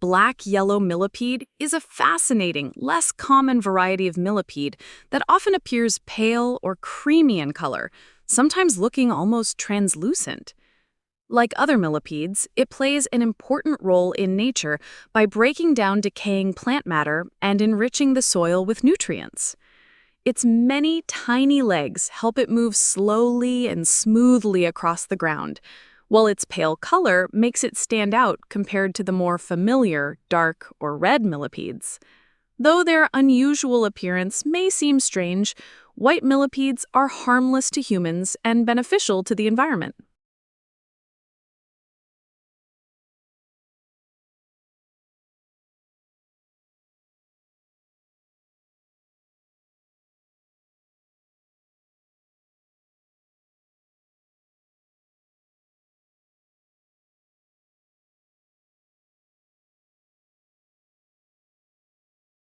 black-yellow millipede is a fascinating, less common variety of millipede that often appears pale or creamy in color, sometimes looking almost translucent. Like other millipedes, it plays an important role in nature by breaking down decaying plant matter and enriching the soil with nutrients. Its many tiny legs help it move slowly and smoothly across the ground, while its pale color makes it stand out compared to the more familiar dark or red millipedes. Though their unusual appearance may seem strange, white millipedes are harmless to humans and beneficial to the environment.